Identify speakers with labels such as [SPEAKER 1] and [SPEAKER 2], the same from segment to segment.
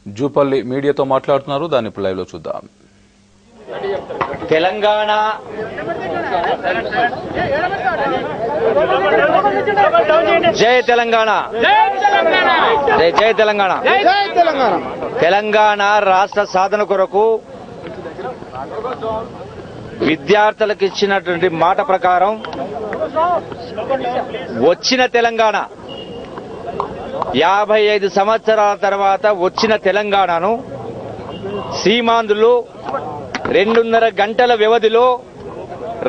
[SPEAKER 1] జూపల్లి మీడియాతో మాట్లాడుతున్నారు. దాన్ని ఇప్పుడు లైవ్ లో చూద్దాం.
[SPEAKER 2] తెలంగాణ జై తెలంగాణ, జై జై తెలంగాణ. తెలంగాణ రాష్ట్ర సాధన కొరకు విద్యార్థులకు ఇచ్చినటువంటి మాట ప్రకారం వచ్చిన తెలంగాణ 55 సంవత్సరాల తర్వాత వచ్చిన తెలంగాణను సీమాంధ్రులు 2.5 గంటల వ్యవధిలో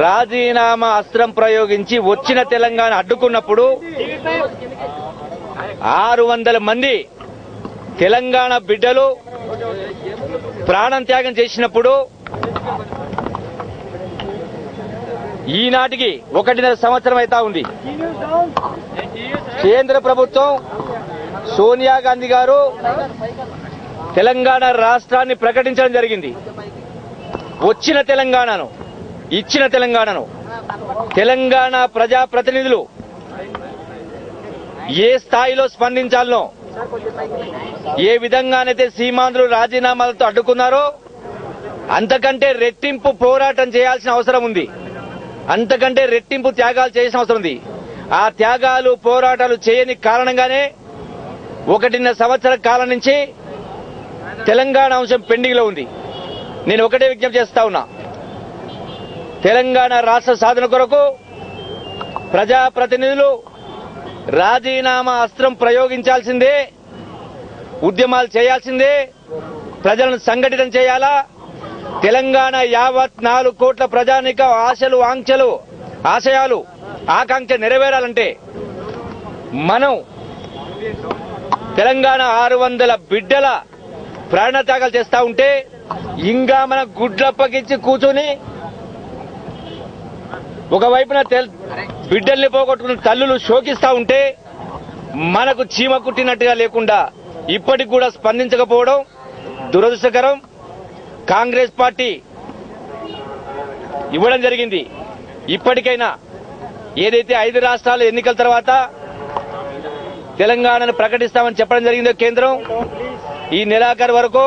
[SPEAKER 2] రాజీనామా అస్త్రం ప్రయోగించి వచ్చిన తెలంగాణ అడ్డుకున్నప్పుడు 600 మంది తెలంగాణ బిడ్డలు ప్రాణం త్యాగం చేసినప్పుడు ఈనాటికి 1.5 సంవత్సరం అవుతా ఉంది. కేంద్ర ప్రభుత్వం సోనియా గాంధీ గారు తెలంగాణ రాష్ట్రాన్ని ప్రకటించడం జరిగింది. వచ్చిన తెలంగాణను, ఇచ్చిన తెలంగాణను తెలంగాణ ప్రజాప్రతినిధులు ఏ స్థాయిలో స్పందించాలనో, ఏ విధంగానైతే సీమాంధ్రులు రాజీనామాలతో అడ్డుకున్నారో అంతకంటే రెట్టింపు పోరాటం చేయాల్సిన అవసరం ఉంది. అంతకంటే రెట్టింపు త్యాగాలు చేయాల్సిన అవసరం ఉంది. ఆ త్యాగాలు పోరాటాలు చేయని కారణంగానే 1.5 సంవత్సరాల కాలం నుంచి తెలంగాణ అంశం పెండింగ్ లో ఉంది. నేను ఒకటే విజ్ఞప్తి చేస్తా ఉన్నా, తెలంగాణ రాష్ట్ర సాధన కొరకు ప్రజాప్రతినిధులు రాజీనామా అస్త్రం ప్రయోగించాల్సిందే, ఉద్యమాలు చేయాల్సిందే, ప్రజలను సంఘటితం చేయాలా. తెలంగాణ యావత్ 4 కోట్ల ప్రజానిక ఆశలు, ఆశయాలు, ఆకాంక్ష నెరవేరాలంటే మనం తెలంగాణ 600 బిడ్డల ప్రాణత్యాగాలు చేస్తా ఉంటే ఇంకా మన గుడ్లప్పగించి కూర్చొని ఒకవైపున బిడ్డల్ని పోగొట్టుకున్న తల్లులు శోకిస్తా ఉంటే మనకు చీమ కుట్టినట్టుగా లేకుండా ఇప్పటికి కూడా స్పందించకపోవడం దురదృష్టకరం. కాంగ్రెస్ పార్టీ ఇవ్వడం జరిగింది. ఇప్పటికైనా ఏదైతే 5 రాష్ట్రాల ఎన్నికల తర్వాత తెలంగాణను ప్రకటిస్తామని చెప్పడం జరిగిందో కేంద్రం, ఈ నెలాఖరు వరకు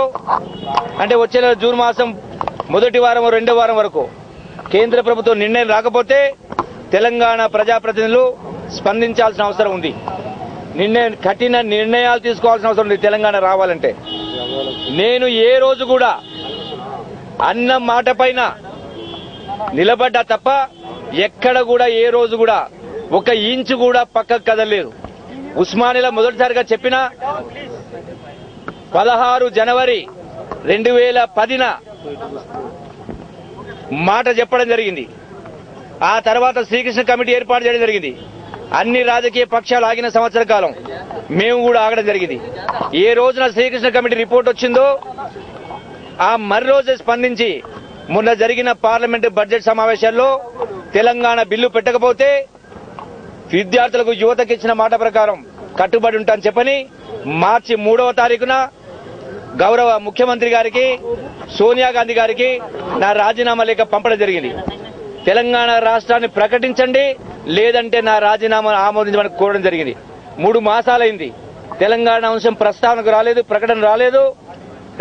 [SPEAKER 2] అంటే వచ్చే జూన్ మాసం మొదటి వారం, 2వ వారం వరకు కేంద్ర ప్రభుత్వం నిర్ణయం రాకపోతే తెలంగాణ ప్రజాప్రతినిధులు స్పందించాల్సిన అవసరం ఉంది. కఠిన నిర్ణయాలు తీసుకోవాల్సిన అవసరం ఉంది తెలంగాణ రావాలంటే. నేను ఏ రోజు కూడా అన్న మాట పైన నిలబడ్డా తప్ప ఎక్కడ కూడా ఏ రోజు కూడా 1 ఇంచు కూడా పక్కకు కదలలేదు. ఉస్మానియాలో మొదటిసారిగా చెప్పిన 16 జనవరి 2010న మాట చెప్పడం జరిగింది. ఆ తర్వాత శ్రీకృష్ణ కమిటీ ఏర్పాటు చేయడం జరిగింది. అన్ని రాజకీయ పక్షాలు ఆగిన సంవత్సర కాలం మేము కూడా ఆగడం జరిగింది. ఏ రోజున శ్రీకృష్ణ కమిటీ రిపోర్ట్ వచ్చిందో ఆ మరు రోజే స్పందించి మొన్న జరిగిన పార్లమెంటు బడ్జెట్ సమావేశాల్లో తెలంగాణ బిల్లు పెట్టకపోతే విద్యార్థులకు, యువతకు ఇచ్చిన మాట ప్రకారం కట్టుబడి ఉంటానని చెప్పని మార్చి 3వ తారీఖున గౌరవ ముఖ్యమంత్రి గారికి, సోనియా గాంధీ గారికి నా రాజీనామా లేఖ పంపడం జరిగింది. తెలంగాణ రాష్ట్రాన్ని ప్రకటించండి, లేదంటే నా రాజీనామాను ఆమోదించమని కోరడం జరిగింది. 3 మాసాలైంది. తెలంగాణ అంశం ప్రస్తావనకు రాలేదు, ప్రకటన రాలేదు,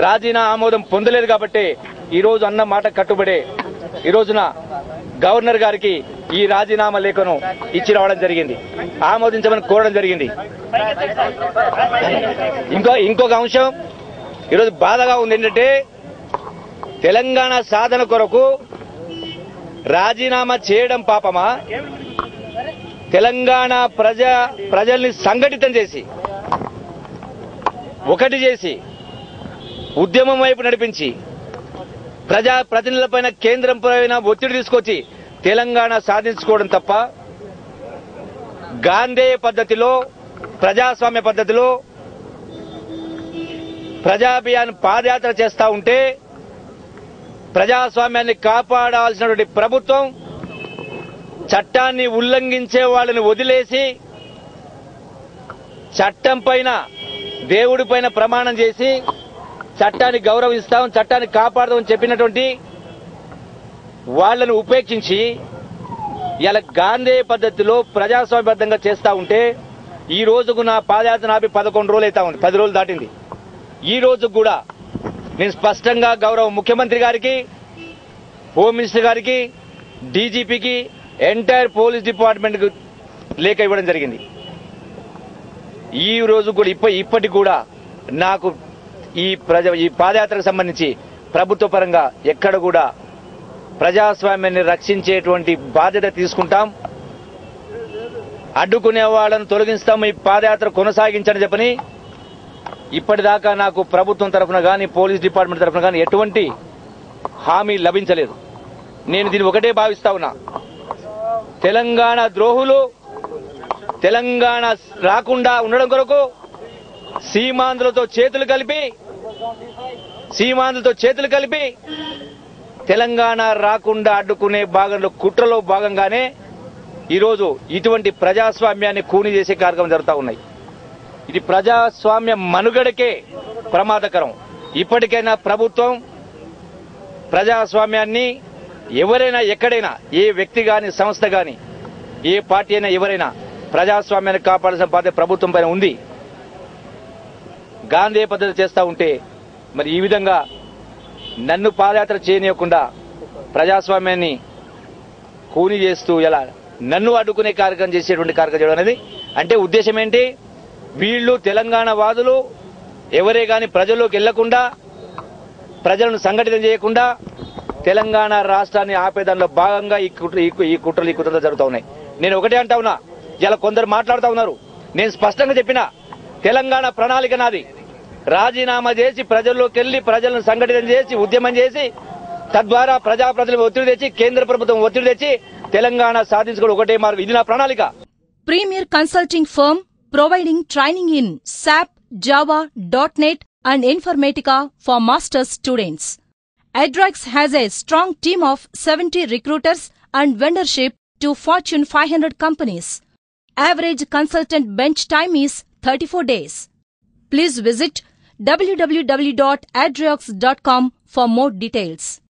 [SPEAKER 2] రాజీనామా ఆమోదం పొందలేదు. కాబట్టి ఈ రోజు అన్న మాట కట్టుబడే ఈ రోజున గవర్నర్ గారికి ఈ రాజీనామా లేఖను ఇచ్చి రావడం జరిగింది, ఆమోదించమని కోరడం జరిగింది. ఇంకొక అంశం ఈరోజు బాధగా ఉంది ఏంటంటే, తెలంగాణ సాధన కొరకు రాజీనామా చేయడం పాపమా, తెలంగాణ ప్రజల్ని సంఘటితం చేసి ఒకటి చేసి ఉద్యమం వైపు నడిపించి ప్రజాప్రతినిధులపైన, కేంద్రం పైన ఒత్తిడి తీసుకొచ్చి తెలంగాణ సాధించుకోవడం తప్ప గాంధేయ పద్ధతిలో, ప్రజాస్వామ్య పద్ధతిలో ప్రజాభియాన్ పాదయాత్ర చేస్తా ఉంటే ప్రజాస్వామ్యాన్ని కాపాడాల్సినటువంటి ప్రభుత్వం చట్టాన్ని ఉల్లంఘించే వాళ్ళని వదిలేసి చట్టం పైన, దేవుడి పైన ప్రమాణం చేసి చట్టాన్ని గౌరవిస్తాం, చట్టాన్ని కాపాడదామని చెప్పినటువంటి వాళ్లను ఉపేక్షించి ఇలా గాంధేయ పద్ధతిలో ప్రజాస్వామ్యబద్ధంగా చేస్తా ఉంటే ఈ రోజుకు నా పాదయాత్ర ఆపి 11 రోజులు అవుతా ఉంది, 10 రోజులు దాటింది. ఈ రోజు కూడా నేను స్పష్టంగా గౌరవ ముఖ్యమంత్రి గారికి, హోమ్ మినిస్టర్ గారికి, డీజీపీకి, ఎంటైర్ పోలీస్ డిపార్ట్మెంట్ కు లేఖ ఇవ్వడం జరిగింది. ఈ రోజు కూడా ఇప్పటికి కూడా నాకు ఈ పాదయాత్రకు సంబంధించి ప్రభుత్వ పరంగా ఎక్కడ కూడా ప్రజాస్వామ్యాన్ని రక్షించేటువంటి బాధ్యత తీసుకుంటాం. అడ్డుకునే వాళ్ళను తొలగిస్తాం, ఈ పాదయాత్ర కొనసాగించని చెప్పని ఇప్పటిదాకా నాకు ప్రభుత్వం తరఫున గాని, పోలీస్ డిపార్ట్మెంట్ తరఫున గాని ఎటువంటి హామీ లభించలేదు. నేను దీన్ని ఒకటే భావిస్తా ఉన్నా, తెలంగాణ ద్రోహులు తెలంగాణ రాకుండా ఉండడం కొరకు సీమాంధ్రులతో చేతులు కలిపి తెలంగాణ రాకుండా అడ్డుకునే కుట్రలో భాగంగానే ఈరోజు ఇటువంటి ప్రజాస్వామ్యాన్ని కూని చేసే కార్యక్రమం జరుగుతూ ఉన్నాయి. ఇది ప్రజాస్వామ్య మనుగడకే ప్రమాదకరం. ఇప్పటికైనా ప్రభుత్వం ప్రజాస్వామ్యాన్ని ఎవరైనా ఎక్కడైనా, ఏ వ్యక్తి గాని, సంస్థ గాని, ఏ పార్టీ అయినా ఎవరైనా ప్రజాస్వామ్యాన్ని కాపాడాల్సిన బాధ్యత ప్రభుత్వం పైన ఉంది. గాంధీ పద్ధతి చేస్తా ఉంటే మరి ఈ విధంగా నన్ను పాదయాత్ర చేయనీయకుండా ప్రజాస్వామ్యాన్ని కూని చేస్తూ ఎలా నన్ను అడ్డుకునే కార్యక్రమం చేసేటువంటి కార్యక్రమం చేయడం అనేది అంటే ఉద్దేశం ఏంటి? వీళ్ళు తెలంగాణ వాదులు ఎవరే గాని ప్రజల్లోకి వెళ్లకుండా, ప్రజలను సంఘటితం చేయకుండా తెలంగాణ రాష్ట్రాన్ని ఆపేదానిలో భాగంగా ఈ కుట్రలు జరుగుతూ ఉన్నాయి. నేను ఒకటే అంటా ఉన్నా, ఇలా కొందరు మాట్లాడుతూ ఉన్నారు. నేను స్పష్టంగా చెప్పిన తెలంగాణ ప్రణాళిక నాది. రాజీనామా చేసి ప్రజల్లోకి వెళ్లి ప్రజలను సంఘటితం చేసి ఉద్యమం చేసి తద్వారా ప్రజాప్రతినిధులు ఒత్తిడి తెచ్చి, కేంద్ర ప్రభుత్వం ఒత్తిడి తెచ్చి తెలంగాణ సాధించుకోవడం ఒకటే మార్గం. ఇది నా ప్రణాళిక.
[SPEAKER 3] Premier consulting firm providing training in SAP, Java, .NET and Informatica for master's students. Adrex has a strong team of 70 recruiters and vendorship to Fortune 500 companies. Average consultant bench time is 34 days. Please visit www.adrex.com for more details.